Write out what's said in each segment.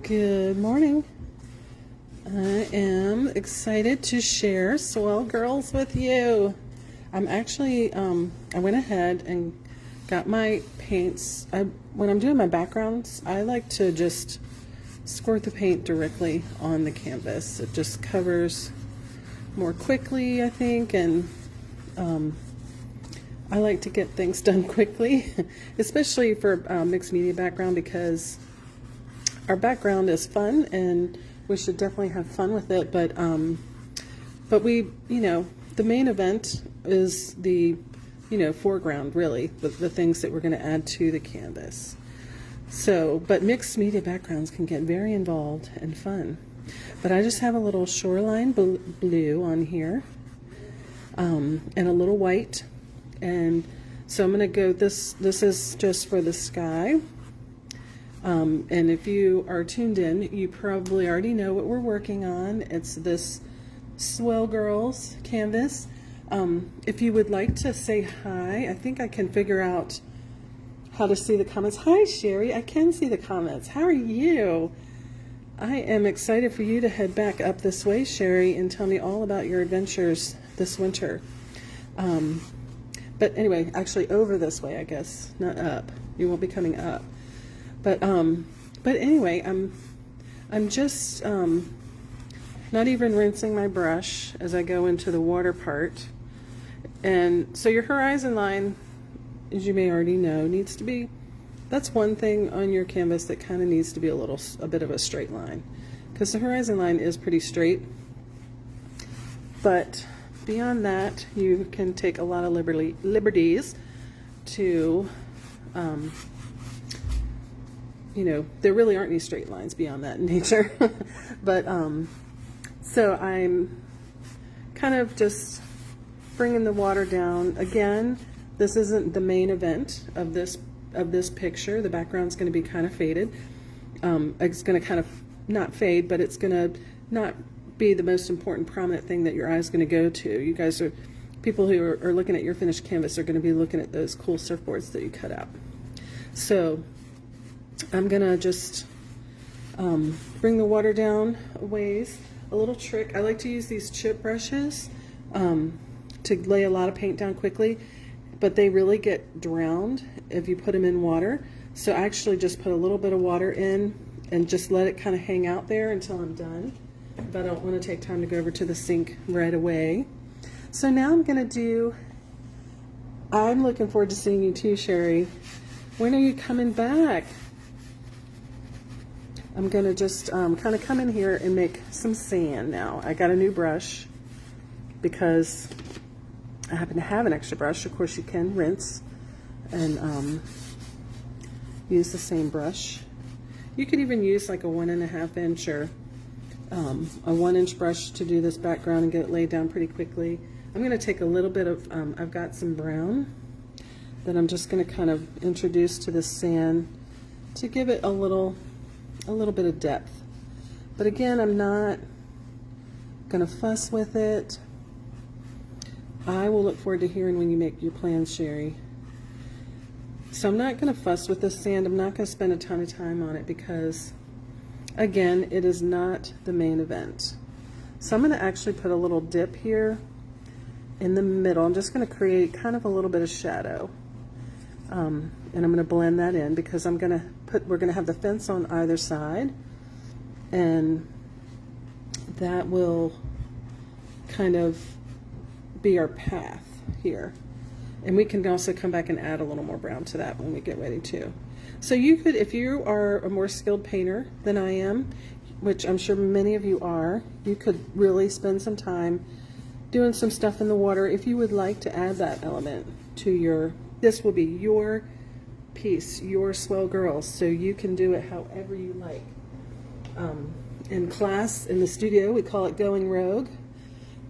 Good morning. I am excited to share Swell Girls with you. I'm actually, I went ahead and got my paints. When I'm doing my backgrounds, I like to just squirt the paint directly on the canvas. It just covers more quickly, I think, and I like to get things done quickly, especially for mixed media background, because our background is fun and we should definitely have fun with it, but we, the main event is the, foreground, really, the things that we're going to add to the canvas. So, but mixed media backgrounds can get very involved and fun. But I just have a little shoreline blue on here, and a little white. And so I'm going to go, this is just for the sky. And if you are tuned in, you probably already know what we're working on. It's this Swell Girls canvas. If you would like to say hi, I think I can figure out how to see the comments. Hi, Sherry. I can see the comments. How are you? I am excited for you to head back up this way, Sherry, and tell me all about your adventures this winter. But anyway, actually over this way, I guess, not up. You won't be coming up. But anyway, I'm just not even rinsing my brush as I go into the water part. And so your horizon line, as you may already know, needs to be, that's one thing on your canvas that kind of needs to be a bit of a straight line, because the horizon line is pretty straight. But beyond that, you can take a lot of liberties to, there really aren't any straight lines beyond that in nature. But so I'm kind of just bringing the water down. Again, this isn't the main event of this picture. The background's going to be kind of faded. It's going to kind of not fade, but it's going to not be the most important prominent thing that your eye is going to go to. You guys are, people who are looking at your finished canvas are going to be looking at those cool surfboards that you cut out. So I'm going to just bring the water down a ways. A little trick, I like to use these chip brushes to lay a lot of paint down quickly, but they really get drowned if you put them in water. So I actually just put a little bit of water in and just let it kind of hang out there until I'm done. But I don't want to take time to go over to the sink right away. So now I'm going to do, I'm looking forward to seeing you too, Sherry. When are you coming back? I'm going to just kind of come in here and make some sand now. I got a new brush because I happen to have an extra brush. Of course, you can rinse and use the same brush. You could even use like a 1.5 inch or a 1 inch brush to do this background and get it laid down pretty quickly. I'm going to take a little bit of, I've got some brown that I'm just going to kind of introduce to this sand to give it a little bit of depth. But again, I'm not going to fuss with it. I will look forward to hearing when you make your plans, Sherry. So I'm not going to fuss with this sand. I'm not going to spend a ton of time on it because, again, it is not the main event. So I'm going to actually put a little dip here in the middle. I'm just going to create kind of a little bit of shadow. And I'm going to blend that in because we're going to have the fence on either side, and that will kind of be our path here. And we can also come back and add a little more brown to that when we get ready too. So you could, if you are a more skilled painter than I am, which I'm sure many of you are, you could really spend some time doing some stuff in the water if you would like to add that element to your, this will be your piece, your Swell Girls, so you can do it however you like. In class, in the studio, we call it going rogue,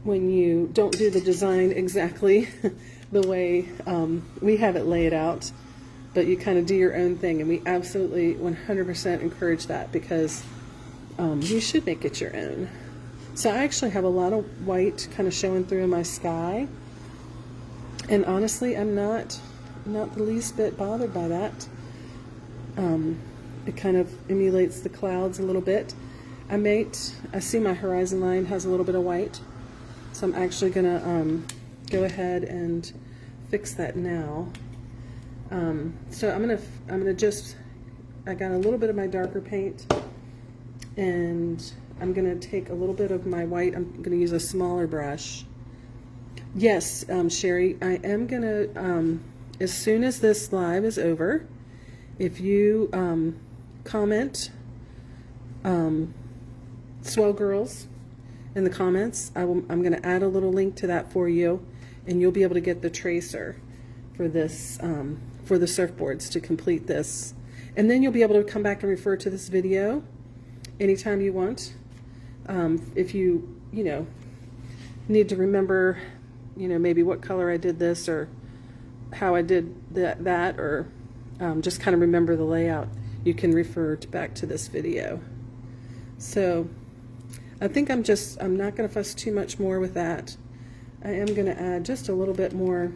when you don't do the design exactly the way we have it laid out, but you kind of do your own thing, and we absolutely 100% encourage that because you should make it your own. So I actually have a lot of white kind of showing through in my sky, and honestly, I'm not the least bit bothered by that. It kind of emulates the clouds a little bit. I see my horizon line has a little bit of white, so I'm actually gonna go ahead and fix that now. So I'm gonna just, I got a little bit of my darker paint, and I'm gonna take a little bit of my white. I'm gonna use a smaller brush. Yes, Sherry, I am gonna, as soon as this live is over, if you comment Swell Girls in the comments, I'm going to add a little link to that for you, and you'll be able to get the tracer for this, for the surfboards to complete this. And then you'll be able to come back and refer to this video anytime you want. If you need to remember, maybe what color I did this, or how I did that, or just kind of remember the layout, you can refer back to this video. So I think I'm not going to fuss too much more with that. I am going to add just a little bit more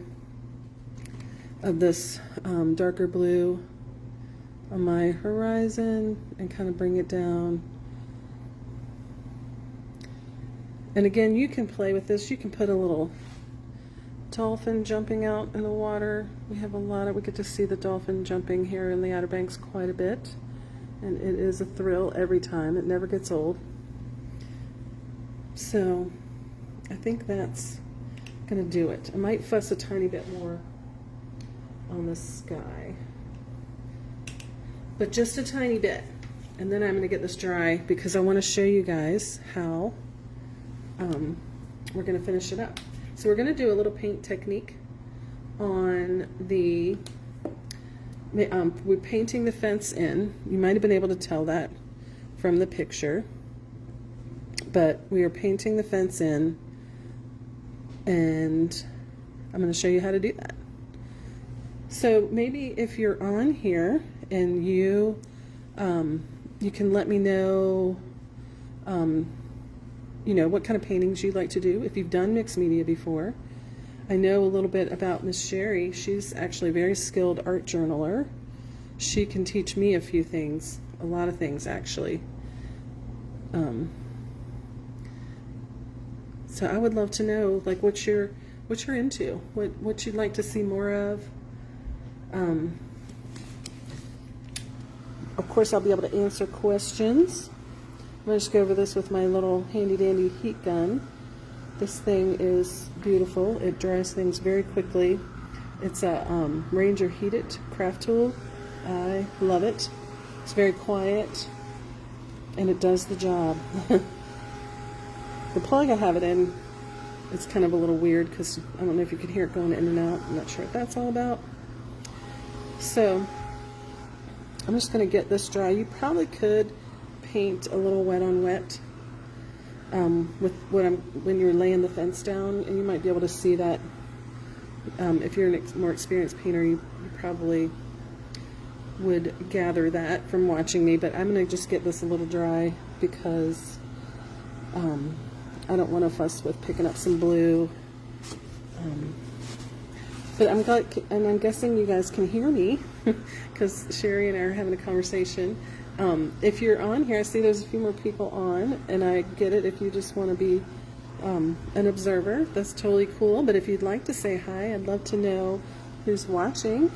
of this darker blue on my horizon and kind of bring it down. And again, you can play with this. You can put a little dolphin jumping out in the water. We get to see the dolphin jumping here in the Outer Banks quite a bit, and it is a thrill every time. It never gets old. So I think that's gonna do it. I might fuss a tiny bit more on the sky, but just a tiny bit, and then I'm gonna get this dry because I want to show you guys how we're gonna finish it up. So we're going to do a little paint technique on the, we're painting the fence in. You might have been able to tell that from the picture, but we are painting the fence in, and I'm going to show you how to do that. So maybe if you're on here and you can let me know what kind of paintings you'd like to do. If you've done mixed media before, I know a little bit about Miss Sherry. She's actually a very skilled art journaler. She can teach me a few things, a lot of things actually. So I would love to know, like, what you're into, what you'd like to see more of. Of course, I'll be able to answer questions. I'm going to just go over this with my little handy dandy heat gun. This thing is beautiful. It dries things very quickly. It's a Ranger heated craft tool. I love it. It's very quiet, and it does the job. The plug I have it in, it's kind of a little weird because I don't know if you can hear it going in and out. I'm not sure what that's all about. So I'm just going to get this dry. You probably could paint a little wet on wet with when you're laying the fence down, and you might be able to see that. If you're a more experienced painter, you probably would gather that from watching me, but I'm going to just get this a little dry because I don't want to fuss with picking up some blue. But I'm guessing you guys can hear me because Sherry and I are having a conversation. If you're on here, I see there's a few more people on, and I get it if you just want to be an observer. That's totally cool. But if you'd like to say hi, I'd love to know who's watching,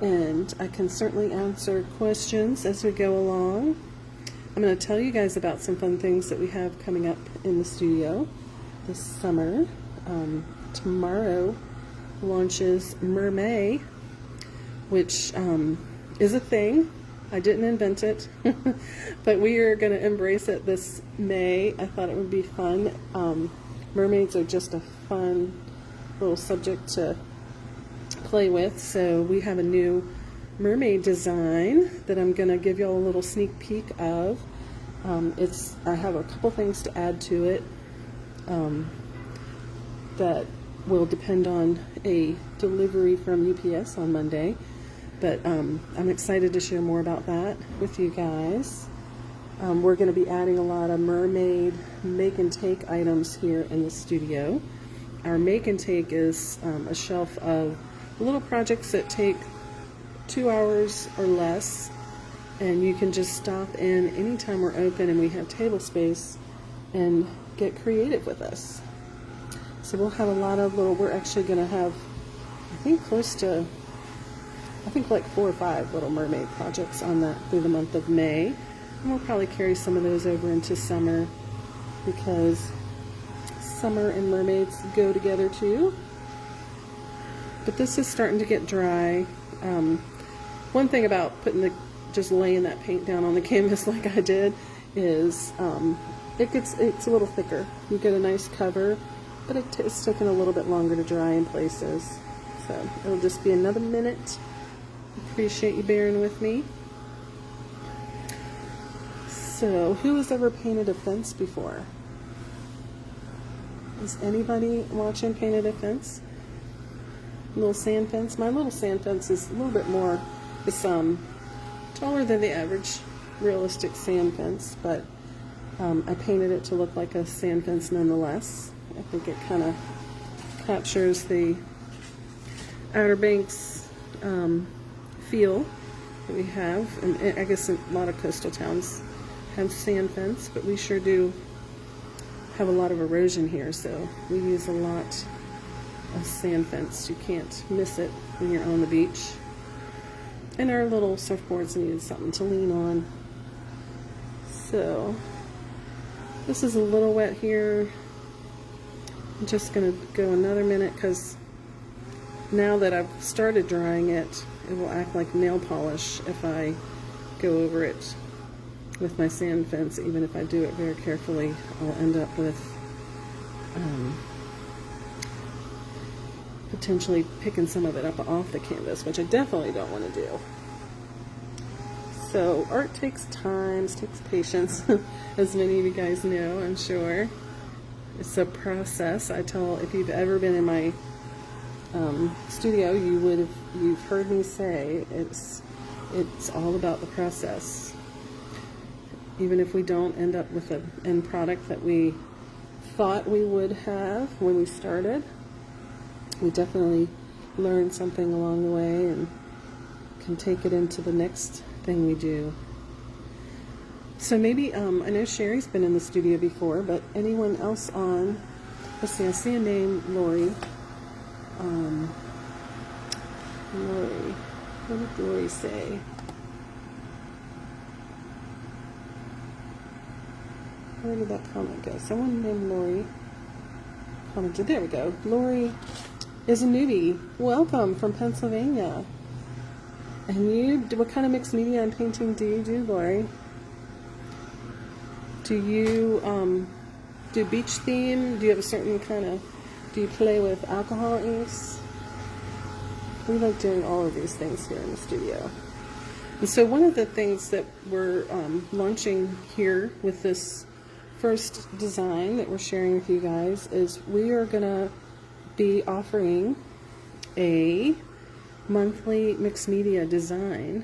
and I can certainly answer questions as we go along. I'm going to tell you guys about some fun things that we have coming up in the studio this summer. Tomorrow launches Mermay, which is a thing. I didn't invent it, but we are going to embrace it this May. I thought it would be fun. Mermaids are just a fun little subject to play with, so we have a new mermaid design that I'm going to give y'all a little sneak peek of. I have a couple things to add to it that will depend on a delivery from UPS on Monday. But I'm excited to share more about that with you guys. We're going to be adding a lot of mermaid make and take items here in the studio. Our make and take is a shelf of little projects that take 2 hours or less, And you can just stop in anytime we're open and we have table space and get creative with us. So we'll have a lot of little, we're actually going to have, I think like 4 or 5 Little Mermaid projects on that through the month of May. And we'll probably carry some of those over into summer, because summer and mermaids go together too. But this is starting to get dry. One thing about just laying that paint down on the canvas like I did is it's a little thicker. You get a nice cover, but it's taking a little bit longer to dry in places. So it'll just be another minute. Appreciate you bearing with me. So, who has ever painted a fence before? Is anybody watching painted a fence? Little sand fence. My little sand fence is a little bit more, it's taller than the average realistic sand fence, but I painted it to look like a sand fence nonetheless. I think it kind of captures the Outer Banks feel that we have, and I guess a lot of coastal towns have sand fence, but we sure do have a lot of erosion here, so we use a lot of sand fence. You can't miss it when you're on the beach. And our little surfboards need something to lean on. So this is a little wet here. I'm just going to go another minute, because now that I've started drying it, it will act like nail polish if I go over it with my sand fence. Even if I do it very carefully, I'll end up with potentially picking some of it up off the canvas, which I definitely don't want to do. So art takes time, takes patience, as many of you guys know, I'm sure. It's a process. I tell, if you've ever been in my studio, you've heard me say it's all about the process. Even if we don't end up with an end product that we thought we would have when we started, we definitely learn something along the way and can take it into the next thing we do. So maybe, I know Sherry's been in the studio before, but anyone else on, let's see, I see a name, Lori. Lori, what did Lori say? Where did that comment go? Someone named Lori commented. There we go. Lori is a newbie. Welcome from Pennsylvania. And what kind of mixed media and painting do you do, Lori? Do you do beach theme? Do you have a certain kind of, do you play with alcohol inks? We like doing all of these things here in the studio. And so one of the things that we're launching here with this first design that we're sharing with you guys is we are going to be offering a monthly mixed media design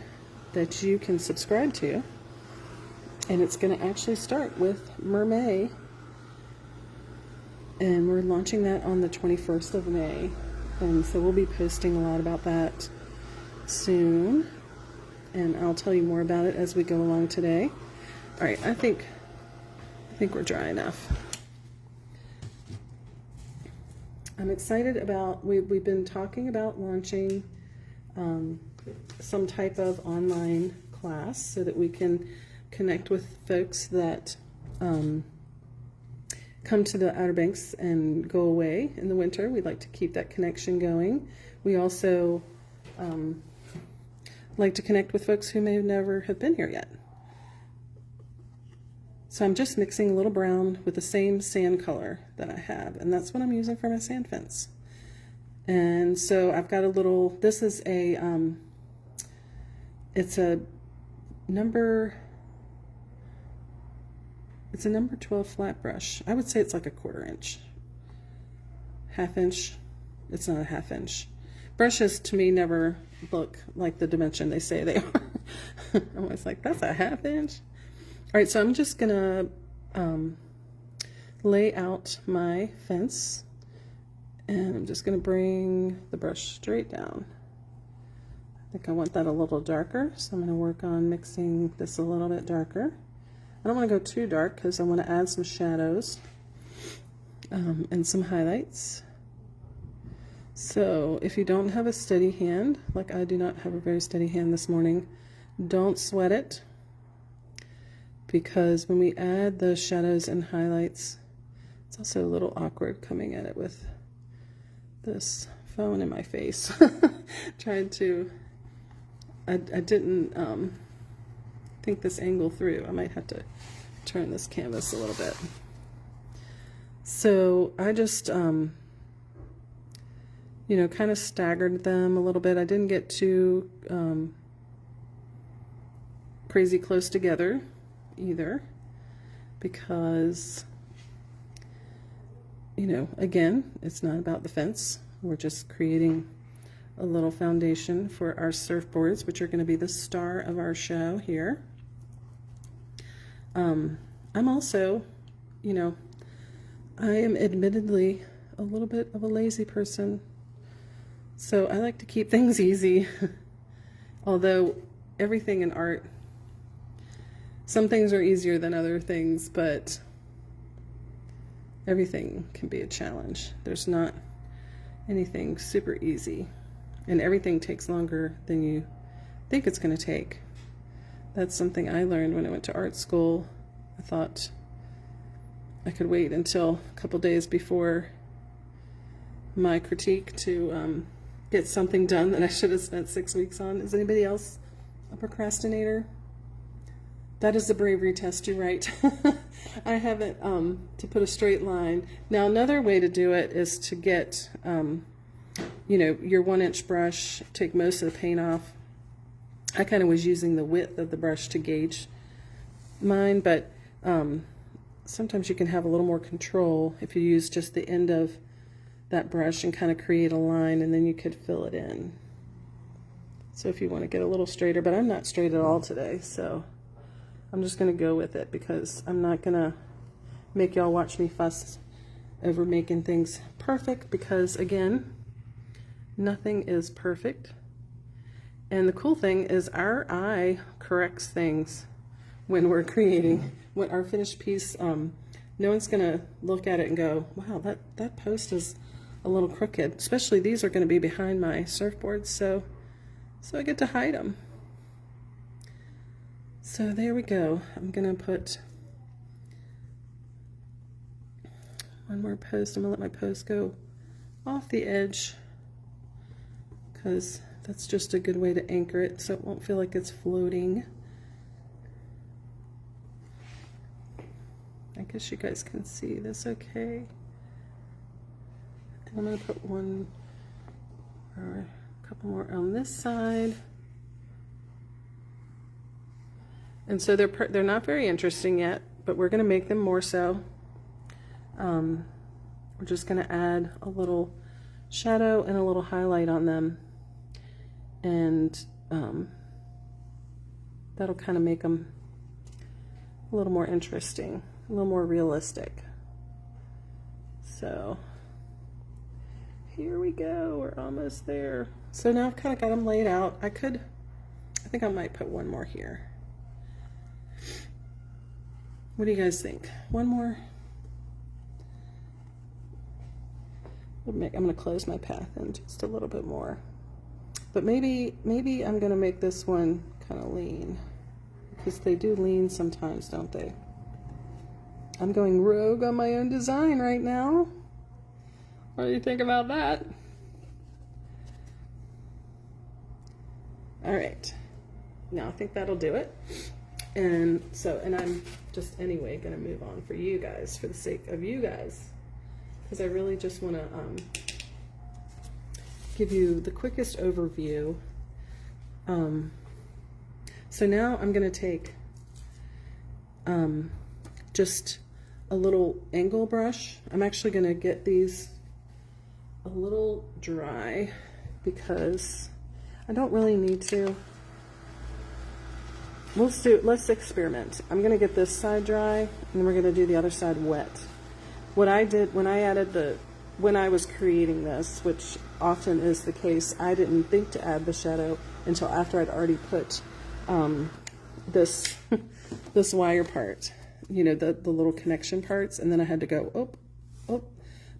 that you can subscribe to, and it's going to actually start with Mermaid, and we're launching that on the 21st of May, and so we'll be posting a lot about that soon, and I'll tell you more about it as we go along today. All right, I think we're dry enough. I'm excited about, we've been talking about launching some type of online class so that we can connect with folks that come to the Outer Banks and go away in the winter. We'd like to keep that connection going. We also like to connect with folks who may never have been here yet. So I'm just mixing a little brown with the same sand color that I have, and that's what I'm using for my sand fence. And so I've got a little, this is a, it's a number 12 flat brush. I would say it's like a 1/4 inch. 1/2 inch. It's not a 1/2 inch. Brushes to me never look like the dimension they say they are. I'm always like, that's a 1/2 inch. All right, so I'm just gonna lay out my fence, and I'm just gonna bring the brush straight down. I think I want that a little darker, so I'm going to work on mixing this a little bit darker. I don't want to go too dark because I want to add some shadows and some highlights. So if you don't have a steady hand, like I do not have a very steady hand this morning, don't sweat it, because when we add the shadows and highlights, it's also a little awkward coming at it with this phone in my face. Trying to, I didn't think this angle through. I might have to turn this canvas a little bit. So I just, you know, kind of staggered them a little bit. I didn't get too crazy close together either, because, you know, again, it's not about the fence. We're just creating a little foundation for our surfboards, which are going to be the star of our show here. I'm also, you know, I am admittedly a little bit of a lazy person, so I like to keep things easy. Although everything in art, some things are easier than other things, but everything can be a challenge. There's not anything super easy, and everything takes longer than you think it's going to take. That's something I learned when I went to art school. I thought I could wait until a couple days before my critique to get something done that I should have spent 6 weeks on. Is anybody else a procrastinator? That is a bravery test, you're right. I haven't, to put a straight line. Now, another way to do it is to get, you know, your 1-inch brush, take most of the paint off. I kind of was using the width of the brush to gauge mine, but sometimes you can have a little more control if you use just the end of that brush and kind of create a line, and then you could fill it in. So if you want to get a little straighter, but I'm not straight at all today, so I'm just going to go with it, because I'm not going to make y'all watch me fuss over making things perfect, because again, nothing is perfect. And the cool thing is our eye corrects things when we're creating. When our finished piece, no one's going to look at it and go, wow, that post is a little crooked. Especially these are going to be behind my surfboard, so I get to hide them. So there we go. I'm going to put one more post. I'm going to let my post go off the edge, because that's just a good way to anchor it so it won't feel like it's floating. I guess you guys can see this okay. And I'm going to put one or a couple more on this side. And so they're not very interesting yet, but we're going to make them more so. We're just going to add a little shadow and a little highlight on them, and that'll kind of make them a little more interesting, a little more realistic. So here we go, we're almost there. So now I've kind of got them laid out. I think I might put one more here. What do you guys think? One more? I'm going to close my path in just a little bit more. But maybe I'm going to make this one kind of lean, because they do lean sometimes, don't they? I'm going rogue on my own design right now. What do you think about that? All right. Now I think that'll do it. And I'm just anyway going to move on for you guys, for the sake of you guys, because I really just want to give you the quickest overview. So now I'm going to take just a little angle brush. I'm actually going to get these a little dry, because I don't really need to. Let's experiment. I'm going to get this side dry, and then we're going to do the other side wet. What I did when I was creating this, which often is the case, I didn't think to add the shadow until after I'd already put this this wire part, you know, the little connection parts, and then I had to go oh.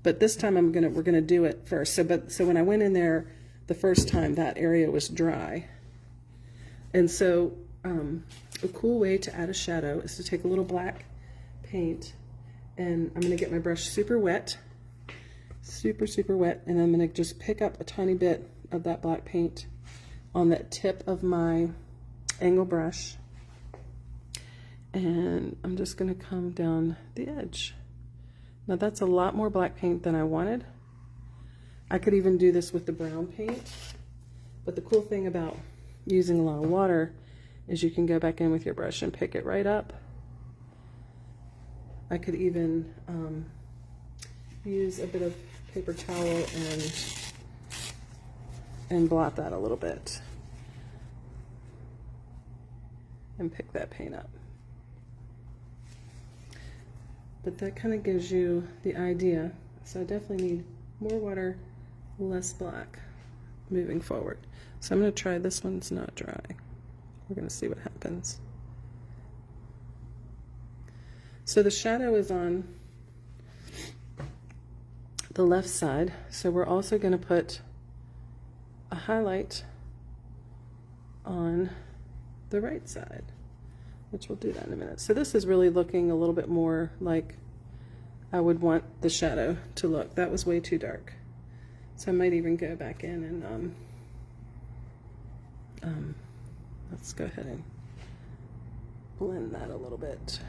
But this time we're gonna do it first. So when I went in there the first time, that area was dry. And so a cool way to add a shadow is to take a little black paint, and I'm gonna get my brush super wet, super wet, and I'm gonna just pick up a tiny bit of that black paint on the tip of my angle brush, and I'm just gonna come down the edge. Now that's a lot more black paint than I wanted. I could even do this with the brown paint, but the cool thing about using a lot of water is you can go back in with your brush and pick it right up. I could even use a bit of paper towel and blot that a little bit and pick that paint up. But that kind of gives you the idea. So I definitely need more water, less black moving forward. So I'm going to try, this one's not dry. We're going to see what happens. So the shadow is on the left side, so we're also going to put a highlight on the right side, which we'll do that in a minute. So this is really looking a little bit more like I would want the shadow to look. That was way too dark. So I might even go back in and let's go ahead and blend that a little bit.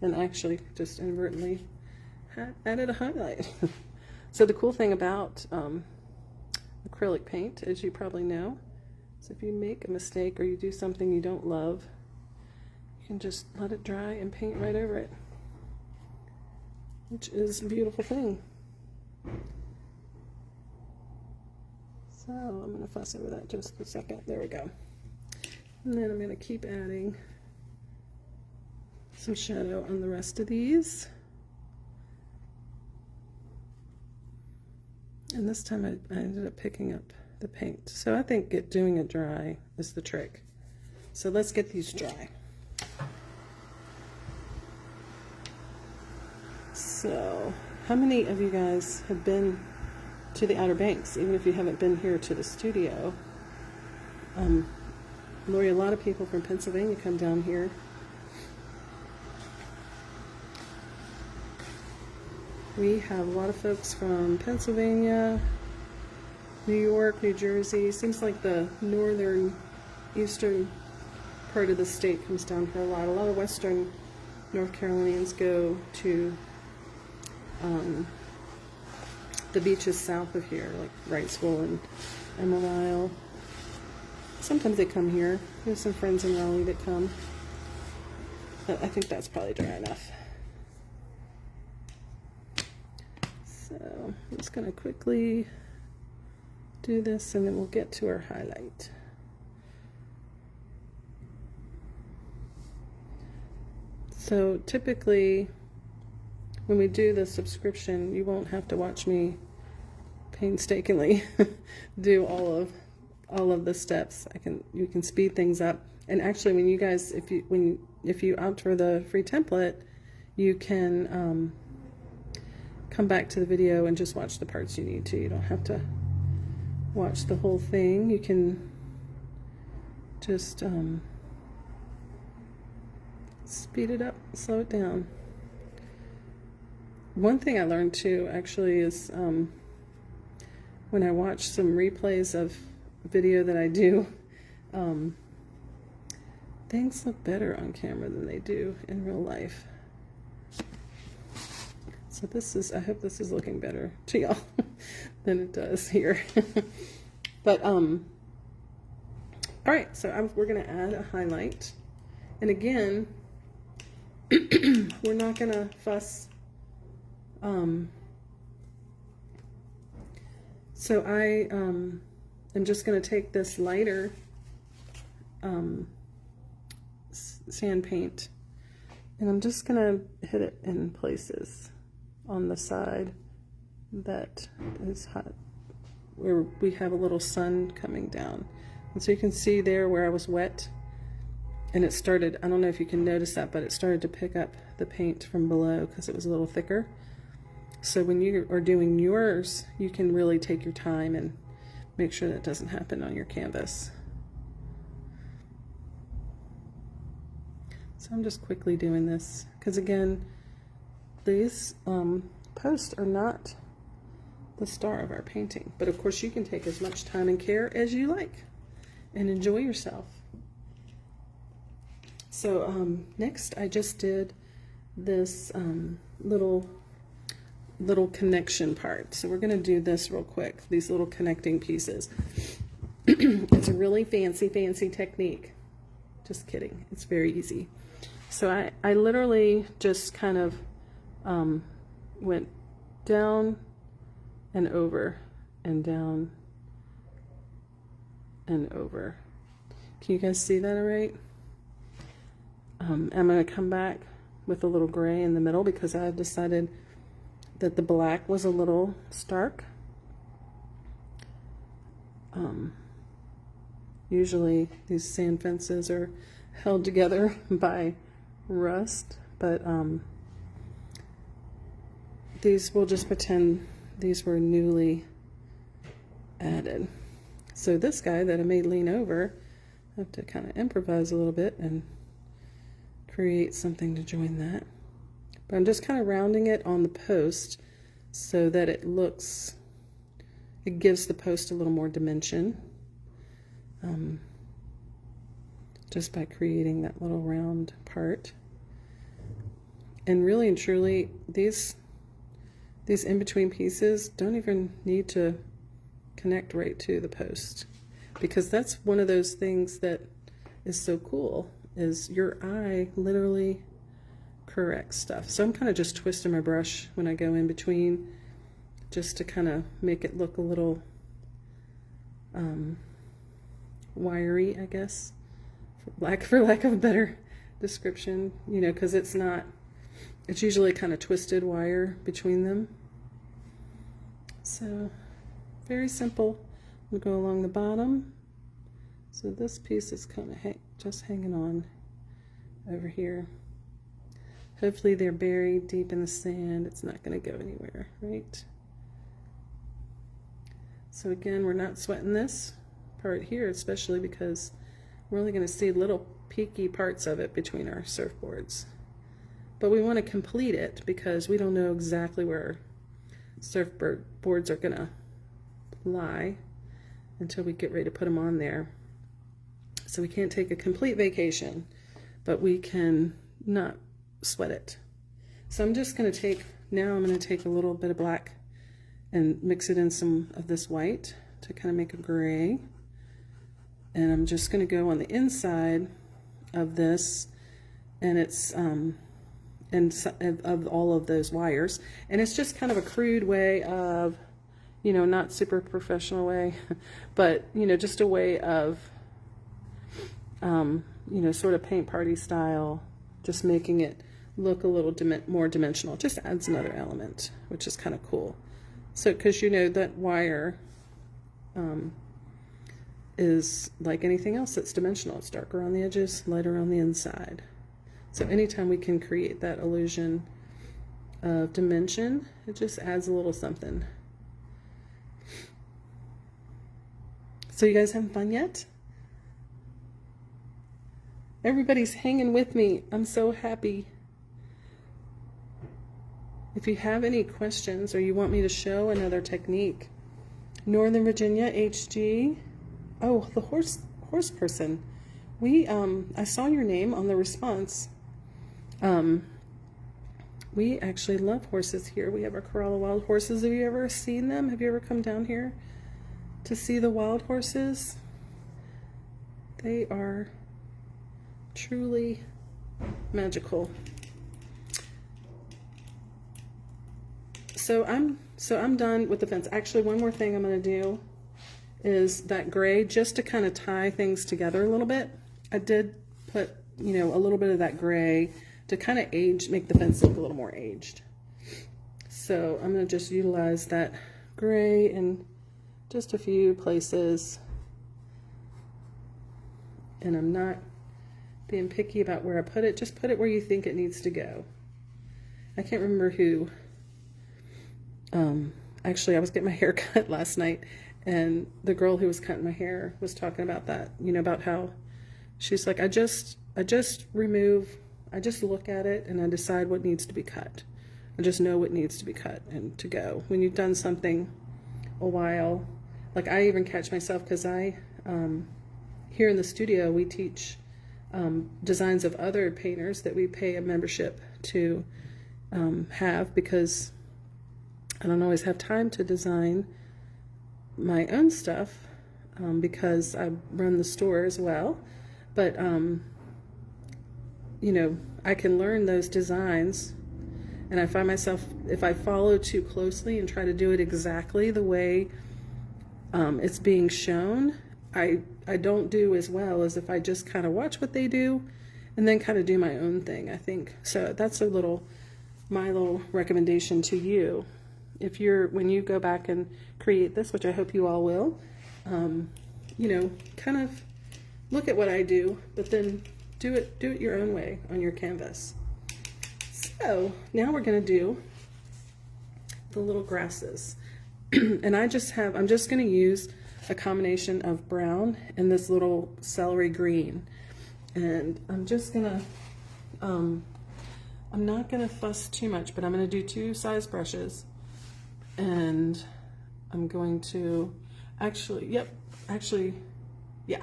And actually just inadvertently added a highlight. So the cool thing about acrylic paint, as you probably know, is if you make a mistake or you do something you don't love, you can just let it dry and paint right over it, which is a beautiful thing. So I'm going to fuss over that just a second. There we go. And then I'm going to keep adding some shadow on the rest of these. And this time I ended up picking up the paint. So I think doing it dry is the trick. So let's get these dry. So how many of you guys have been to the Outer Banks, even if you haven't been here to the studio? Lori, a lot of people from Pennsylvania come down here. We have a lot of folks from Pennsylvania, New York, New Jersey. Seems like the northern, eastern part of the state comes down here a lot. A lot of western North Carolinians go to the beaches south of here, like Wrightsville and Emerald Isle. Sometimes they come here. There's some friends in Raleigh that come. But I think that's probably dry enough. So I'm just going to quickly do this and then we'll get to our highlight. So typically when we do the subscription, you won't have to watch me painstakingly do all of the steps. You can speed things up. And actually when you guys, if you opt for the free template, you can come back to the video and just watch the parts you need to. You don't have to watch the whole thing. You can just speed it up, slow it down. One thing I learned too actually is when I watch some replays of video that I do, things look better on camera than they do in real life. So I hope this is looking better to y'all than it does here. But, all right, so we're going to add a highlight. And again, we're not going to fuss. So I am just going to take this lighter sand paint, and I'm just going to hit it in places on the side that is hot, where we have a little sun coming down. And so you can see there where I was wet, and it started, I don't know if you can notice that, but it started to pick up the paint from below because it was a little thicker. So when you are doing yours, you can really take your time and make sure that doesn't happen on your canvas. So I'm just quickly doing this because, again, these posts are not the star of our painting, but of course you can take as much time and care as you like and enjoy yourself. So next I just did this little connection part. So we're going to do this real quick, these little connecting pieces. It's a really fancy technique. Just kidding, it's very easy. So I literally just kind of went down and over and down and over. Can you guys see that all right? I'm going to come back with a little gray in the middle because I have decided that the black was a little stark. Usually these sand fences are held together by rust, but these, we'll just pretend these were newly added. So this guy that I made lean over, I have to kind of improvise a little bit and create something to join that. But I'm just kind of rounding it on the post so that it looks, it gives the post a little more dimension. Just by creating that little round part. And really and truly, these in-between pieces don't even need to connect right to the post, because that's one of those things that is so cool, is your eye literally corrects stuff. So I'm kind of just twisting my brush when I go in between, just to kind of make it look a little wiry, I guess, for lack of a better description, you know, because it's not, it's usually kind of twisted wire between them. So very simple. We'll go along the bottom. So this piece is kind of just hanging on over here. Hopefully they're buried deep in the sand. It's not going to go anywhere, right? So again, we're not sweating this part here, especially because we're only going to see little peaky parts of it between our surfboards. But we want to complete it because we don't know exactly where surfboards are going to lie until we get ready to put them on there. So we can't take a complete vacation, but we can not sweat it. So I'm just going to take, now I'm going to take a little bit of black and mix it in some of this white to kind of make a gray. And I'm just going to go on the inside of this, and it's of all of those wires, and it's just kind of a crude way of, you know, not super professional way, but you know, just a way of you know, sort of paint party style, just making it look a little more dimensional. It just adds another element, which is kind of cool. So because you know that wire is like anything else that's dimensional. It's darker on the edges, lighter on the inside. So anytime we can create that illusion of dimension, it just adds a little something. So you guys having fun yet? Everybody's hanging with me. I'm so happy. If you have any questions or you want me to show another technique, Northern Virginia HG. Oh, the horse person. I saw your name on the response. We actually love horses here. We have our Corolla wild horses. Have you ever seen them? Have you ever come down here to see the wild horses? They are truly magical. So I'm done with the fence. Actually, one more thing I'm going to do is that gray, just to kind of tie things together a little bit. I did put, you know, a little bit of that gray to kind of make the fence look a little more aged. So I'm going to just utilize that gray in just a few places. And I'm not being picky about where I put it. Just put it where you think it needs to go. I can't remember who. Actually, I was getting my hair cut last night, and the girl who was cutting my hair was talking about that, you know, about how she's like, I just look at it and I decide what needs to be cut. I just know what needs to be cut and to go. When you've done something a while, like I even catch myself, because I, here in the studio, we teach designs of other painters that we pay a membership to have, because I don't always have time to design my own stuff, because I run the store as well. But, you know, I can learn those designs, and I find myself, if I follow too closely and try to do it exactly the way it's being shown, I don't do as well as if I just kind of watch what they do and then kind of do my own thing, I think. So that's my little recommendation to you. If when you go back and create this, which I hope you all will, you know, kind of look at what I do, but then do it your own way on your canvas. So now we're going to do the little grasses. And I'm just going to use a combination of brown and this little celery green. And I'm just going to, I'm not going to fuss too much, but I'm going to do 2 size brushes. And I'm going to yeah.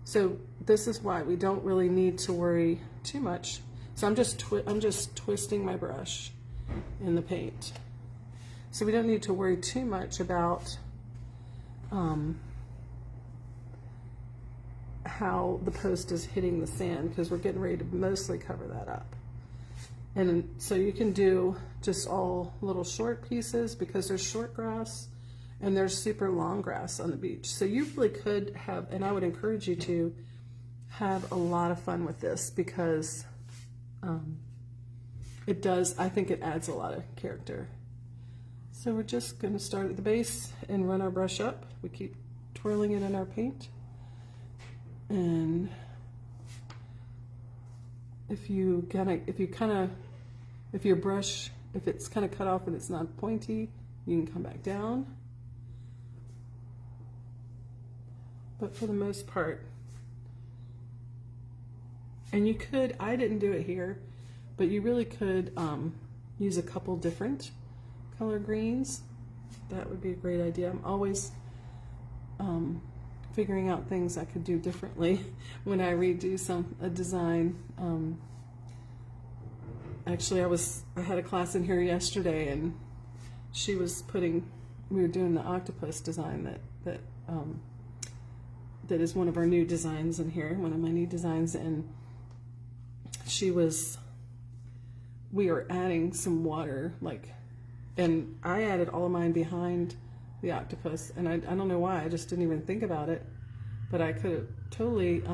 So this is why we don't really need to worry too much. So I'm just twisting my brush in the paint. So we don't need to worry too much about how the post is hitting the sand, because we're getting ready to mostly cover that up. And so you can do just all little short pieces, because there's short grass and there's super long grass on the beach. So you really could have, and I would encourage you to have a lot of fun with this, because I think it adds a lot of character. So we're just going to start at the base and run our brush up. We keep twirling it in our paint. And if your brush, if it's kind of cut off and it's not pointy, you can come back down. But for the most part, and you could, I didn't do it here, but you really could use a couple different color greens. That would be a great idea. I'm always figuring out things I could do differently when I redo a design. Actually, I had a class in here yesterday, and we were doing the octopus design that is one of our new designs in here, one of my new designs, and we were adding some water, and I added all of mine behind the octopus, and I don't know why, I just didn't even think about it, but I could have totally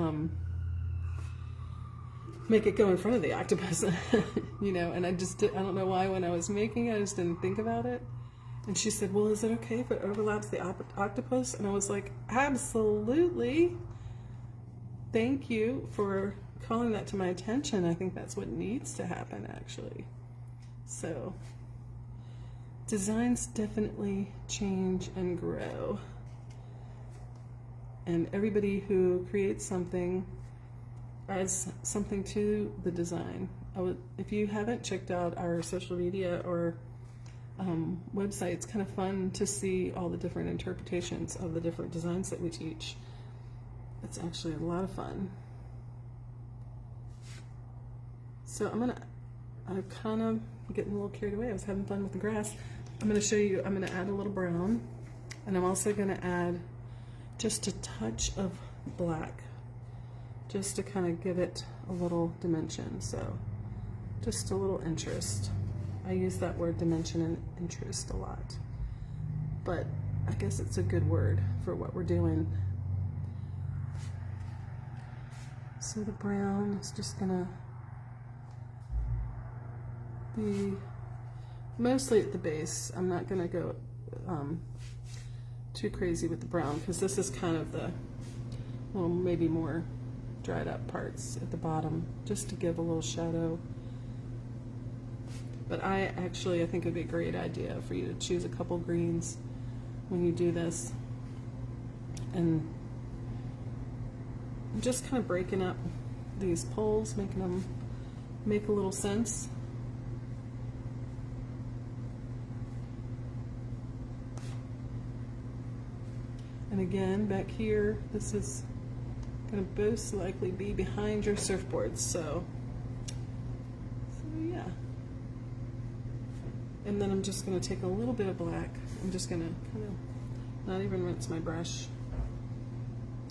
make it go in front of the octopus, you know, and I don't know why when I was making it, I just didn't think about it. And she said, well, is it okay if it overlaps the octopus? And I was like, absolutely. Thank you for calling that to my attention. I think that's what needs to happen, actually. So designs definitely change and grow. And everybody who creates something adds something to the design. If you haven't checked out our social media or website, it's kind of fun to see all the different interpretations of the different designs that we teach. It's actually a lot of fun. So I'm kind of getting a little carried away. I was having fun with the grass. I'm going to show you, I'm going to add a little brown, and I'm also going to add just a touch of black, just to kind of give it a little dimension. So just a little interest. I use that word dimension and interest a lot, but I guess it's a good word for what we're doing. So the brown is just gonna be mostly at the base. I'm not gonna go too crazy with the brown because this is kind of the, well, maybe more dried up parts at the bottom, just to give a little shadow. But I think it'd be a great idea for you to choose a couple greens when you do this, and just kind of breaking up these poles, making them make a little sense. And again, back here, this is going to most likely be behind your surfboard, so yeah. And then I'm just going to take a little bit of black. I'm just going to kind of not even rinse my brush,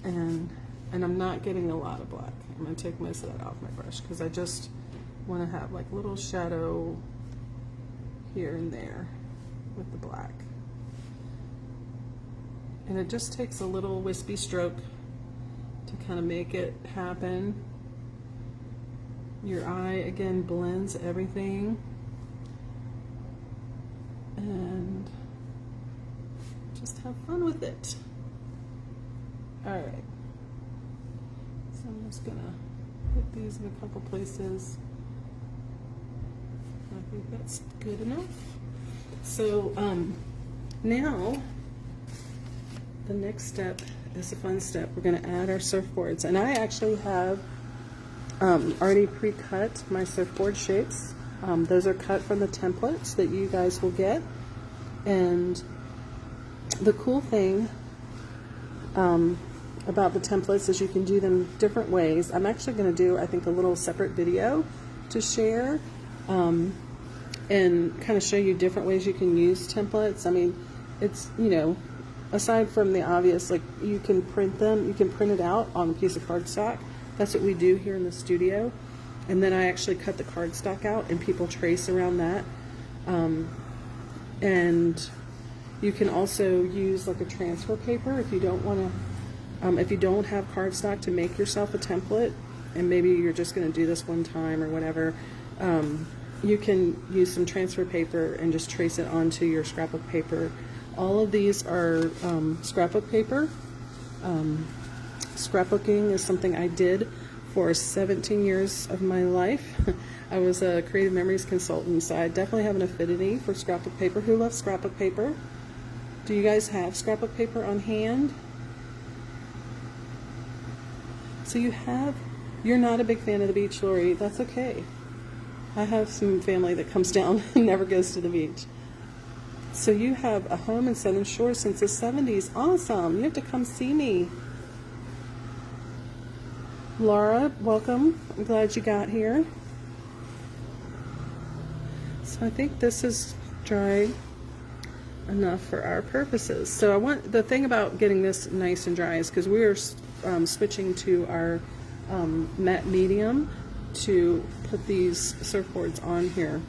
and I'm not getting a lot of black. I'm going to take most of that off my brush because I just want to have like a little shadow here and there with the black. And it just takes a little wispy stroke to kind of make it happen. Your eye again blends everything, and just have fun with it. All right, so I'm just gonna put these in a couple places. I think that's good enough. So now the next step is a fun step. We're going to add our surfboards, and I actually have already pre-cut my surfboard shapes. Those are cut from the templates that you guys will get. And the cool thing about the templates is you can do them different ways. I'm actually going to do, I think, a little separate video to share and kind of show you different ways you can use templates. I mean, it's, you know, aside from the obvious, like you can print them, you can print it out on a piece of cardstock. That's what we do here in the studio. And then I actually cut the cardstock out and people trace around that. And you can also use like a transfer paper if you don't want to, if you don't have cardstock to make yourself a template, and maybe you're just going to do this one time or whatever, you can use some transfer paper and just trace it onto your scrapbook paper. All of these are scrapbook paper. Scrapbooking is something I did for 17 years of my life. I was a creative memories consultant, so I definitely have an affinity for scrapbook paper. Who loves scrapbook paper? Do you guys have scrapbook paper on hand? So you're not a big fan of the beach, Lori. That's okay. I have some family that comes down and never goes to the beach. So you have a home in Southern Shore since the 70s. Awesome. You have to come see me. Laura, welcome. I'm glad you got here. So I think this is dry enough for our purposes. So the thing about getting this nice and dry is because we are switching to our matte medium to put these surfboards on here.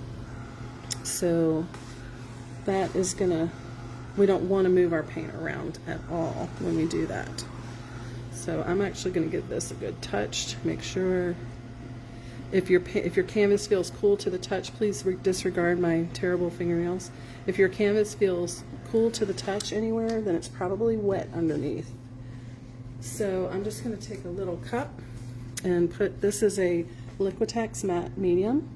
So that is we don't want to move our paint around at all when we do that. So I'm actually going to give this a good touch to make sure. If your canvas feels cool to the touch, please disregard my terrible fingernails. If your canvas feels cool to the touch anywhere, then it's probably wet underneath. So I'm just going to take a little cup and this is a Liquitex matte medium.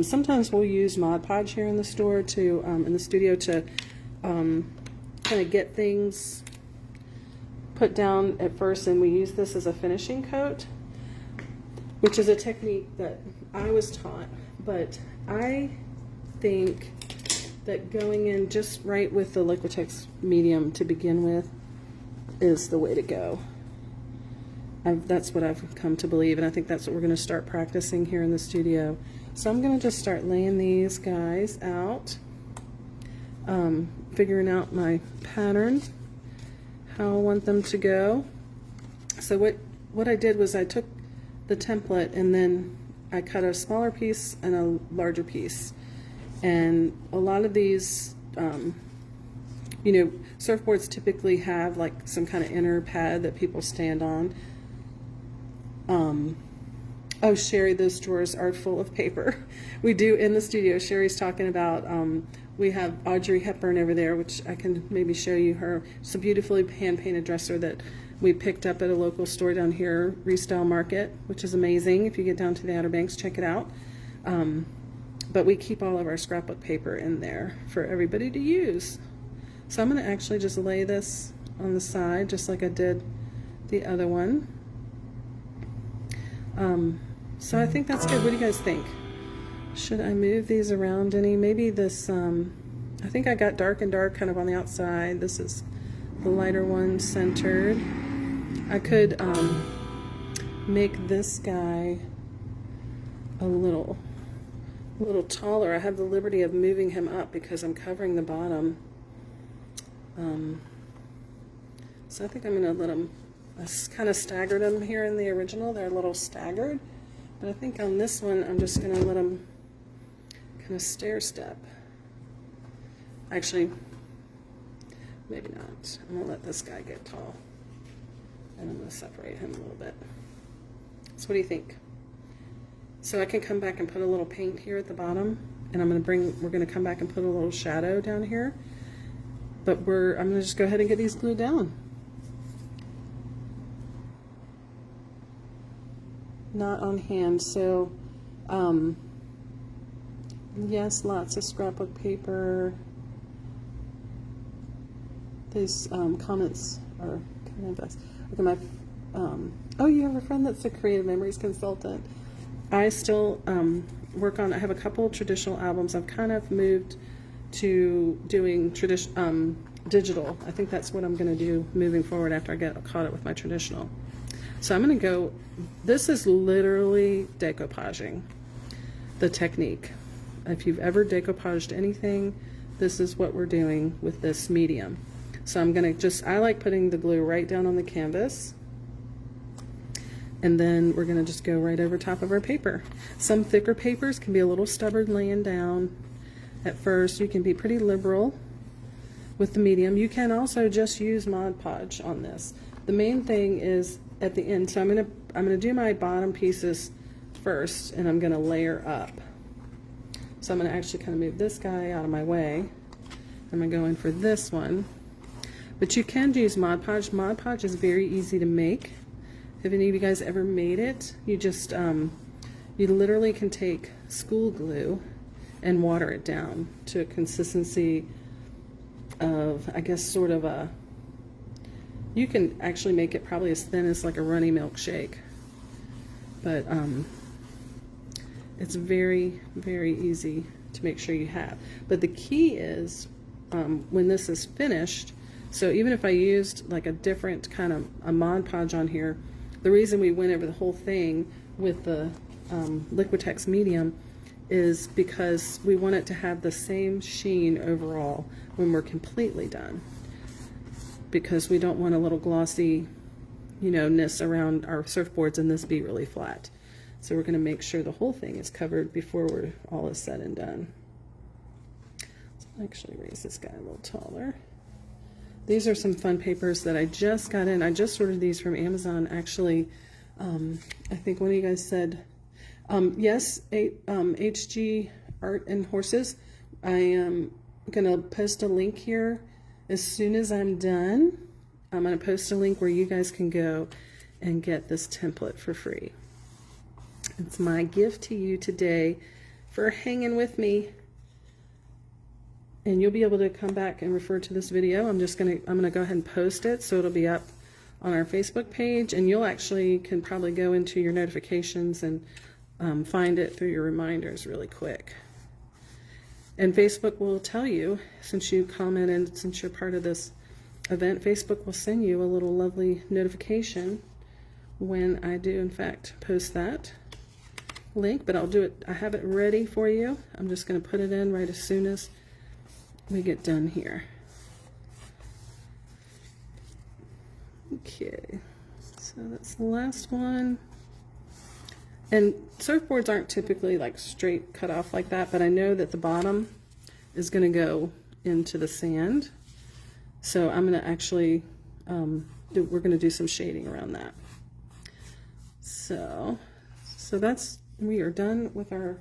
Sometimes we'll use Mod Podge here in the store in the studio to kind of get things put down at first, and we use this as a finishing coat, which is a technique that I was taught, but I think that going in just right with the Liquitex medium to begin with is the way to go. That's what I've come to believe, and I think that's what we're going to start practicing here in the studio. So I'm going to just start laying these guys out, figuring out my pattern, how I want them to go. So what I did was I took the template and then I cut a smaller piece and a larger piece. And a lot of these, you know, surfboards typically have like some kind of inner pad that people stand on. Oh, Sherry, those drawers are full of paper. We do in the studio. Sherry's talking about, we have Audrey Hepburn over there, which I can maybe show you her. It's a beautifully hand-painted dresser that we picked up at a local store down here, Resale Market, which is amazing. If you get down to the Outer Banks, check it out. But we keep all of our scrapbook paper in there for everybody to use. So I'm going to actually just lay this on the side, just like I did the other one. So I think that's good. What do you guys think? Should I move these around any? Maybe this, I think I got dark and dark kind of on the outside. This is the lighter one centered. I could make this guy a little taller. I have the liberty of moving him up because I'm covering the bottom. So I think I'm going to let them, I kind of staggered them here in the original. They're a little staggered. But I think on this one, I'm just going to let them kind of stair step. Actually, maybe not. I'm going to let this guy get tall. And I'm going to separate him a little bit. So what do you think? So I can come back and put a little paint here at the bottom. And we're going to come back and put a little shadow down here. But I'm going to just go ahead and get these glued down. Not on hand, so yes, lots of scrapbook paper. These comments are kind of best. Look at my oh, you have a friend that's a creative memories consultant. I still I have a couple traditional albums. I've kind of moved to doing digital. I think that's what I'm going to do moving forward after I get caught up with my traditional. So I'm going to go, this is literally decoupaging, the technique. If you've ever decoupaged anything, this is what we're doing with this medium. So I'm going to I like putting the glue right down on the canvas. And then we're going to just go right over top of our paper. Some thicker papers can be a little stubborn laying down at first. You can be pretty liberal with the medium. You can also just use Mod Podge on this. The main thing is at the end, so I'm gonna do my bottom pieces first, and I'm gonna layer up. So I'm gonna actually kind of move this guy out of my way. I'm gonna go in for this one, but you can use Mod Podge. Mod Podge is very easy to make. Have any of you guys ever made it? You just you literally can take school glue and water it down to a consistency of, I guess, sort of a. You can actually make it probably as thin as like a runny milkshake, but it's very, very easy to make sure you have. But the key is when this is finished, so even if I used like a different kind of a Mod Podge on here, the reason we went over the whole thing with the Liquitex medium is because we want it to have the same sheen overall when we're completely done. Because we don't want a little glossy, ness around our surfboards and this be really flat. So we're going to make sure the whole thing is covered before all is said and done. So I'll actually raise this guy a little taller. These are some fun papers that I just got in. I just ordered these from Amazon, actually. I think one of you guys said, yes, HG Art and Horses. I am going to post a link here. As soon as I'm done, I'm going to post a link where you guys can go and get this template for free. It's my gift to you today for hanging with me. And you'll be able to come back and refer to this video. I'm going to go ahead and post it so it'll be up on our Facebook page, and you'll actually can probably go into your notifications and find it through your reminders really quick. And Facebook will tell you, since you commented, since you're part of this event, Facebook will send you a little lovely notification when I do in fact post that link. But I'll do it, I have it ready for you. I'm just going to put it in right as soon as we get done here. Okay, so that's the last one. And surfboards aren't typically like straight cut off like that, but I know that the bottom is going to go into the sand. So I'm going to actually, we're going to do some shading around that. So So we are done with our,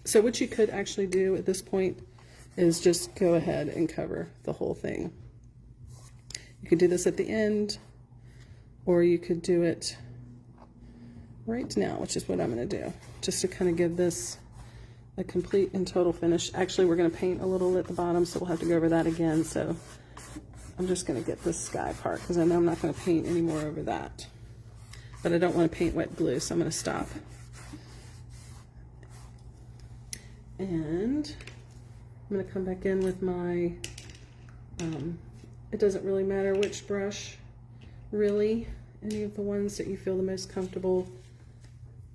so what you could actually do at this point is just go ahead and cover the whole thing. You could do this at the end, or you could do it right now, which is what I'm going to do, just to kind of give this a complete and total finish. Actually, we're going to paint a little at the bottom, so we'll have to go over that again. So I'm just going to get this sky part because I know I'm not going to paint any more over that. But I don't want to paint wet glue, so I'm going to stop. And I'm going to come back in with my, it doesn't really matter which brush, really, any of the ones that you feel the most comfortable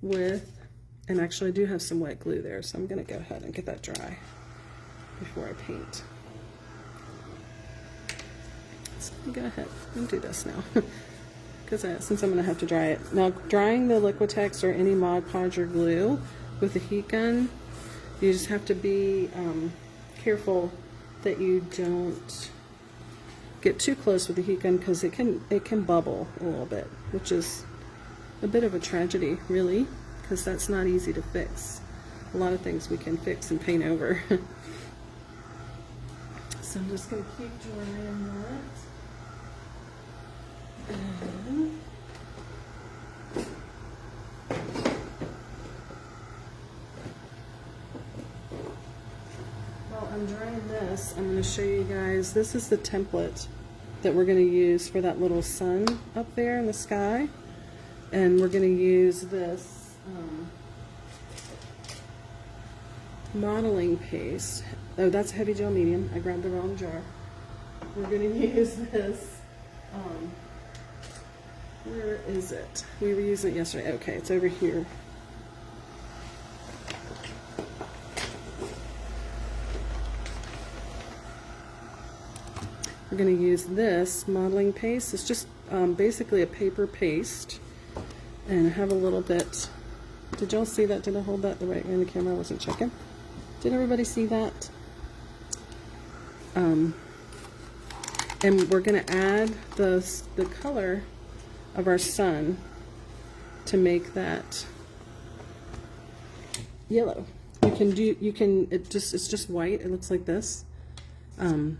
with. And actually I do have some wet glue there, so I'm going to go ahead and get that dry before I paint. So go ahead and do this now. Because since I'm going to have to dry it. Now, drying the Liquitex or any Mod Podge or glue with a heat gun, you just have to be careful that you don't get too close with the heat gun, because it can bubble a little bit, which is a bit of a tragedy, really, because that's not easy to fix. A lot of things we can fix and paint over. So I'm just going to keep drying that. And while I'm drying this, I'm going to show you guys, this is the template that we're going to use for that little sun up there in the sky. And we're going to use this modeling paste. Oh, that's heavy gel medium. I grabbed the wrong jar. We're going to use this. Where is it? We were using it yesterday. Okay, it's over here. We're going to use this modeling paste. It's just basically a paper paste. And I have a little bit. Did y'all see that? Did I hold that the right way in the camera? I wasn't checking. Did everybody see that? And we're going to add the color of our sun to make that yellow. It's just white. It looks like this. And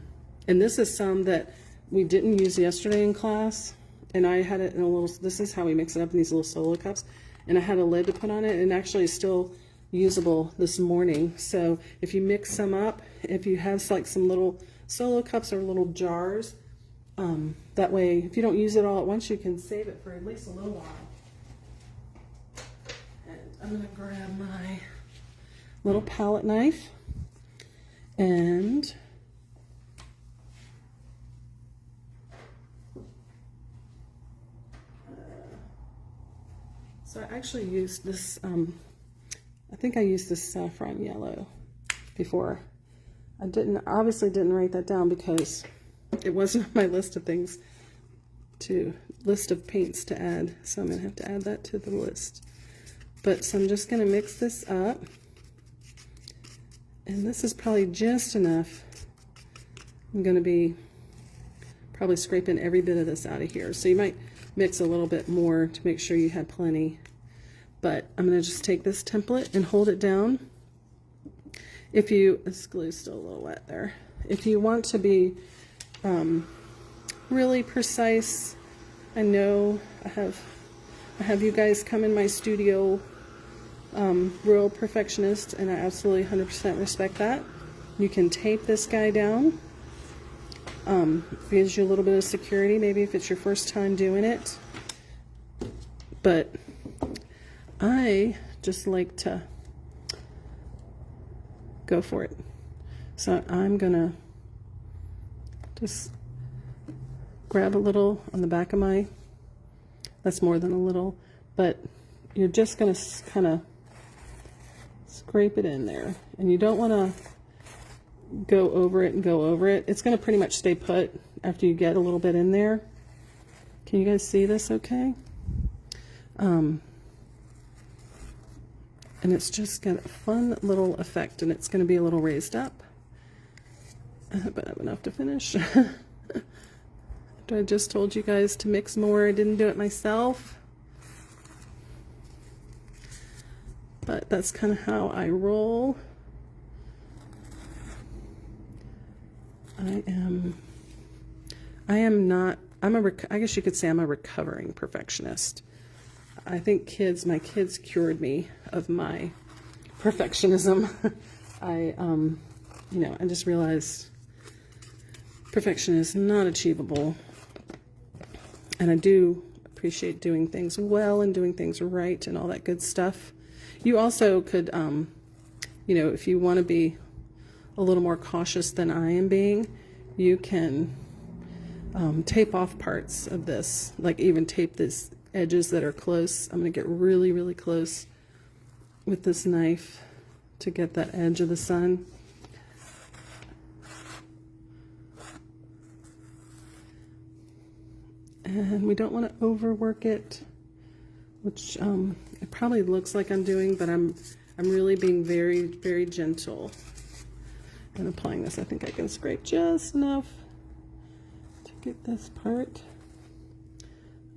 this is some that we didn't use yesterday in class. And I had it in a little, this is how we mix it up in these little solo cups. And I had a lid to put on it, and actually it's still usable this morning. So if you mix some up, if you have like some little solo cups or little jars, that way if you don't use it all at once, you can save it for at least a little while. And I'm going to grab my little palette knife, and so I actually used this, I think I used this saffron yellow before. I obviously didn't write that down because it wasn't on my list of things list of paints to add. So I'm going to have to add that to the list. But so I'm just going to mix this up. And this is probably just enough. I'm going to be probably scraping every bit of this out of here. So you might mix a little bit more to make sure you have plenty. But I'm going to just take this template and hold it down. This glue's still a little wet there. If you want to be really precise, I know I have you guys come in my studio, real perfectionist, and I absolutely 100% respect that. You can tape this guy down. Gives you a little bit of security, maybe if it's your first time doing it. But I just like to go for it. So I'm gonna just grab a little on the back of that's more than a little, but you're just gonna kind of scrape it in there. And you don't want to go over it and go over it. It's going to pretty much stay put after you get a little bit in there. Can you guys see this okay? And it's just got a fun little effect, and it's going to be a little raised up. But I have enough to finish. I just told you guys to mix more. I didn't do it myself. but that's kind of how I roll. I am not, I guess you could say I'm a recovering perfectionist. I think my kids cured me of my perfectionism. You know, I just realized perfection is not achievable. And I do appreciate doing things well and doing things right and all that good stuff. You also could, you know, if you want to be a little more cautious than I am being, you can tape off parts of this, like even tape these edges that are close. I'm going to get really, really close with this knife to get that edge of the sun. And we don't want to overwork it, which it probably looks like I'm doing, but I'm really being very, very gentle and applying this. I think I can scrape just enough to get this part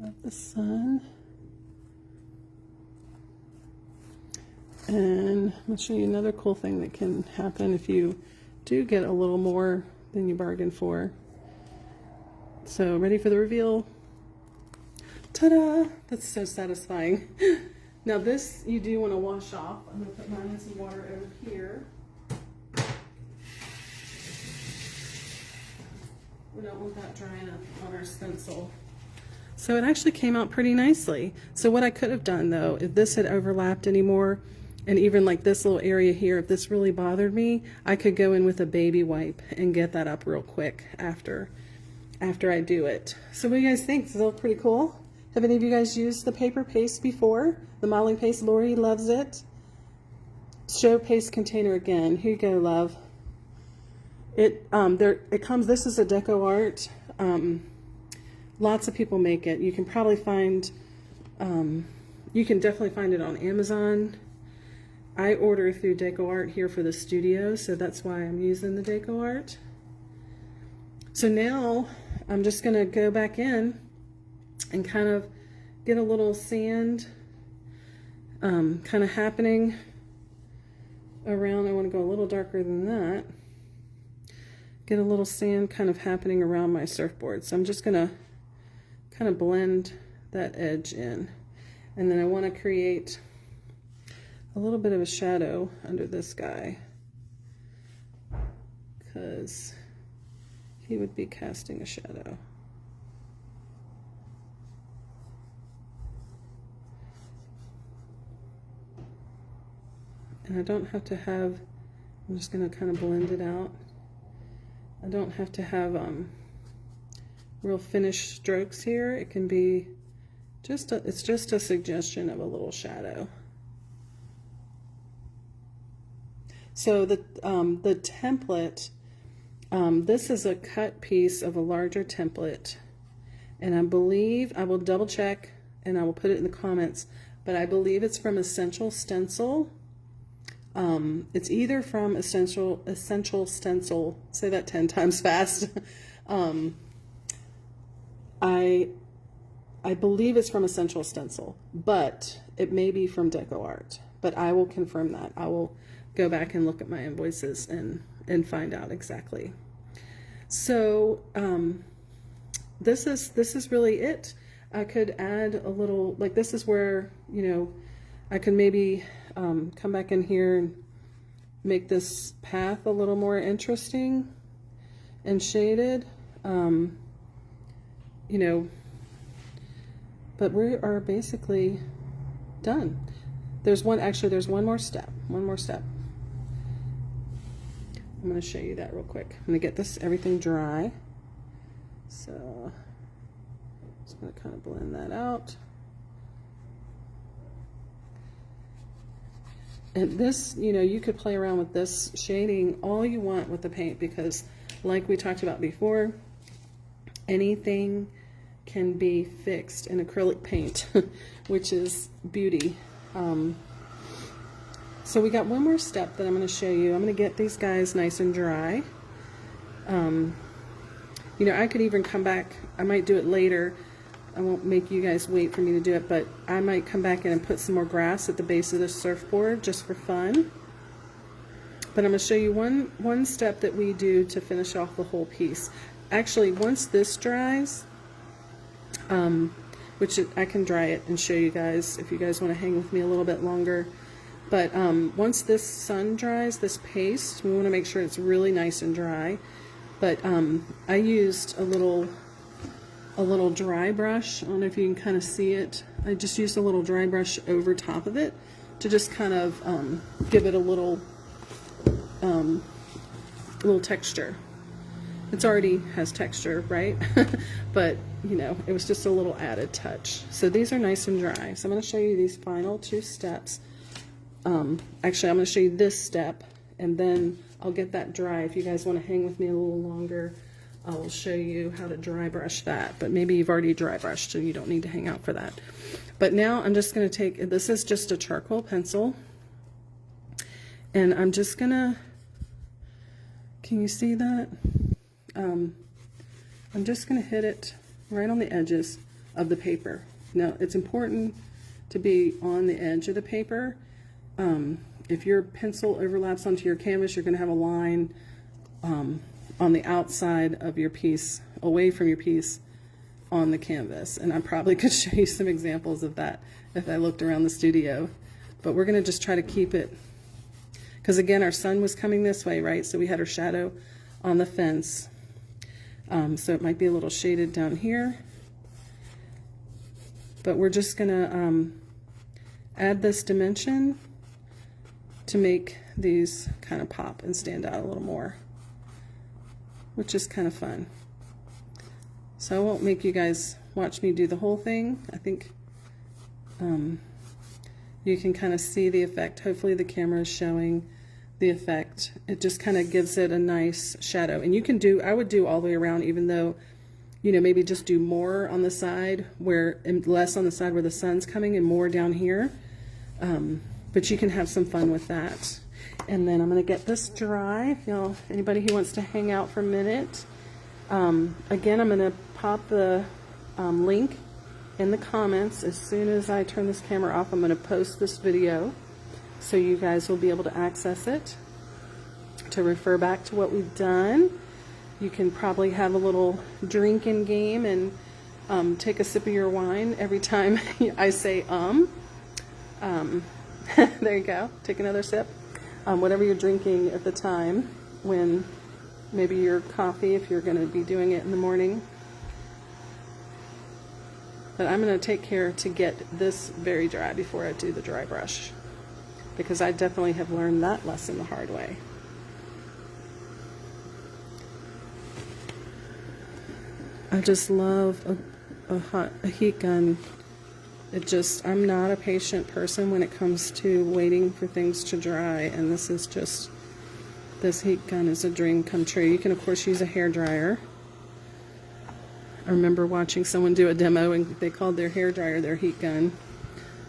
of the sun. And I'm going to show you another cool thing that can happen if you do get a little more than you bargained for. So ready for the reveal? Ta-da! That's so satisfying. Now this you do want to wash off. I'm going to put mine in some water over here. We don't want that drying up on our stencil. So it actually came out pretty nicely. So what I could have done though, if this had overlapped anymore, and even like this little area here, if this really bothered me, I could go in with a baby wipe and get that up real quick after I do it. So what do you guys think? Does it look pretty cool? Have any of you guys used the paper paste before? The modeling paste? Lori loves it. Show paste container again. Here you go, love. It comes, this is a deco art. Lots of people make it. You can probably find, you can definitely find it on Amazon. I order through Deco Art here for the studio, so that's why I'm using the Deco Art. So now I'm just going to go back in and kind of get a little sand kind of happening around. I want to go a little darker than that. Get a little sand kind of happening around my surfboard. So I'm just going to kind of blend that edge in. And then I want to create a little bit of a shadow under this guy because he would be casting a shadow. And I don't have to have, I'm just going to kind of blend it out. I don't have to have real finished strokes here. It can be just it's just a suggestion of a little shadow. So the template, this is a cut piece of a larger template, and I believe, I will double check and I will put it in the comments, but I believe it's from Essential Stencil. It's either from Essential Stencil, say that 10 times fast. I believe it's from Essential Stencil, but it may be from Deco Art, but I will confirm that. I will go back and look at my invoices and find out exactly. So this is really it. I could add a little, like this is where, you know, I could maybe come back in here and make this path a little more interesting and shaded, you know, but we are basically done. There's one more step. I'm going to show you that real quick. I'm going to get everything dry. So just going to kind of blend that out. And this, you know, you could play around with this shading all you want with the paint, because like we talked about before, anything can be fixed in acrylic paint, which is beauty. So we got one more step that I'm going to show you. I'm going to get these guys nice and dry. You know, I could even come back, I might do it later, I won't make you guys wait for me to do it, but I might come back in and put some more grass at the base of the surfboard just for fun. But I'm going to show you one step that we do to finish off the whole piece. Actually, once this dries, which I can dry it and show you guys if you guys want to hang with me a little bit longer. But once this sun dries, this paste, we want to make sure it's really nice and dry. But I used a little dry brush. I don't know if you can kind of see it. I just used a little dry brush over top of it to just kind of give it a little texture. It's already has texture, right? But you know, it was just a little added touch. So these are nice and dry. So I'm going to show you these final 2 steps. Actually, I'm going to show you this step, and then I'll get that dry. If you guys want to hang with me a little longer, I'll show you how to dry brush that. But maybe you've already dry brushed, so you don't need to hang out for that. But now I'm just going to take, this is just a charcoal pencil, and I'm just going to, can you see that? I'm just going to hit it right on the edges of the paper. Now, it's important to be on the edge of the paper. If your pencil overlaps onto your canvas, you're going to have a line on the outside of your piece, away from your piece on the canvas. And I probably could show you some examples of that if I looked around the studio. But we're going to just try to keep it, because again, our sun was coming this way, right? So we had our shadow on the fence. So it might be a little shaded down here. But we're just going to add this dimension to make these kind of pop and stand out a little more, which is kind of fun. So I won't make you guys watch me do the whole thing. I think you can kind of see the effect. Hopefully the camera is showing the effect. It just kind of gives it a nice shadow. And you can do, I would do all the way around, even though, you know, maybe just do more on the side where, and less on the side where the sun's coming and more down here. But you can have some fun with that. And then I'm going to get this dry. If y'all, anybody who wants to hang out for a minute. Again, I'm going to pop the link in the comments. As soon as I turn this camera off, I'm going to post this video so you guys will be able to access it to refer back to what we've done. You can probably have a little drinking game and take a sip of your wine every time I say there you go. Take another sip. Whatever you're drinking at the time, when maybe your coffee, if you're going to be doing it in the morning. But I'm going to take care to get this very dry before I do the dry brush, because I definitely have learned that lesson the hard way. I just love a heat gun. I'm not a patient person when it comes to waiting for things to dry, and this heat gun is a dream come true. You can of course use a hair dryer. I remember watching someone do a demo and they called their hair dryer their heat gun.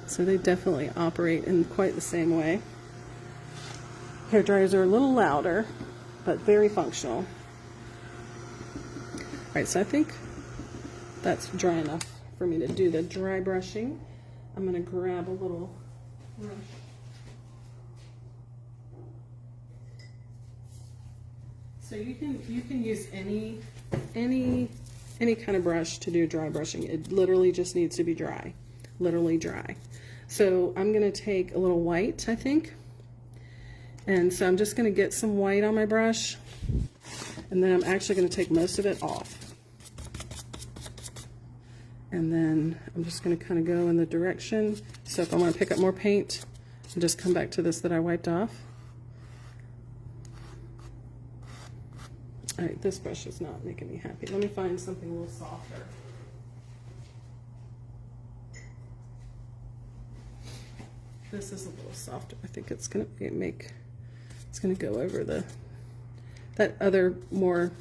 So they definitely operate in quite the same way. Hair dryers are a little louder, but very functional. Alright, so I think that's dry enough for me to do the dry brushing. I'm going to grab a little brush. So you can use any kind of brush to do dry brushing. It literally just needs to be dry, literally dry. So I'm going to take a little white, I think, and so I'm just going to get some white on my brush, and then I'm actually going to take most of it off. And then I'm just going to kind of go in the direction. So if I want to pick up more paint, I'll just come back to this that I wiped off. All right, this brush is not making me happy. Let me find something a little softer. This is a little softer. I think it's going to go over that other more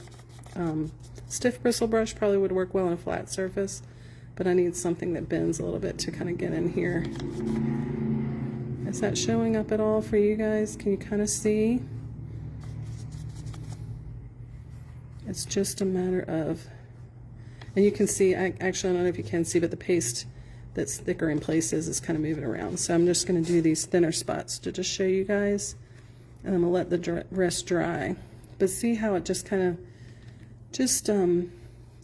stiff bristle brush probably would work well on a flat surface. But I need something that bends a little bit to kind of get in here. Is that showing up at all for you guys? Can you kind of see? It's just a matter of, And you can see, actually I don't know if you can see, but the paste that's thicker in places is kind of moving around. So I'm just going to do these thinner spots to just show you guys. And I'm going to let the rest dry. But see how it just kind of,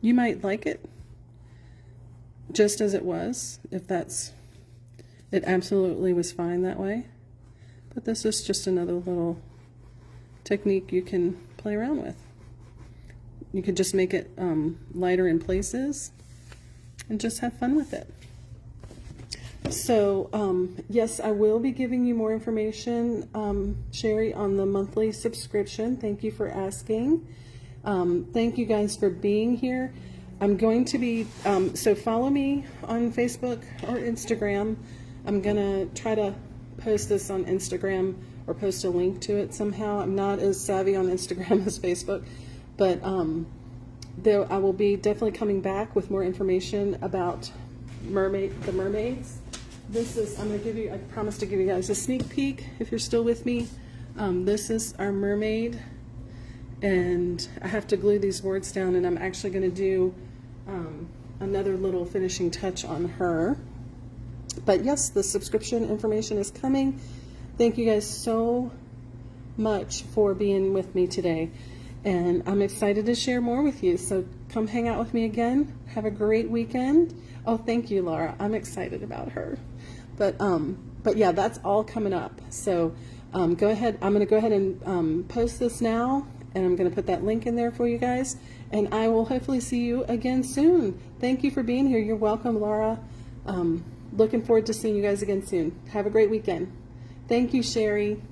you might like it just as it was, if that's, it absolutely was fine that way. But this is just another little technique you can play around with. You could just make it lighter in places and just have fun with it. So yes, I will be giving you more information, Sherry, on the monthly subscription. Thank you for asking. Thank you guys for being here. I'm going to be, so follow me on Facebook or Instagram. I'm going to try to post this on Instagram or post a link to it somehow. I'm not as savvy on Instagram as Facebook, but I will be definitely coming back with more information about the mermaids. This is, I'm going to give you, I promise to give you guys a sneak peek if you're still with me. This is our mermaid, and I have to glue these words down, and I'm actually going to do another little finishing touch on her. But yes, the subscription information is coming. Thank you guys so much for being with me today, and I'm excited to share more with you. So come hang out with me again. Have a great weekend. Oh, thank you, Laura. I'm excited about her. But yeah, that's all coming up. So go ahead. I'm going to go ahead and post this now, and I'm going to put that link in there for you guys. And I will hopefully see you again soon. Thank you for being here. You're welcome, Laura. Looking forward to seeing you guys again soon. Have a great weekend. Thank you, Sherry.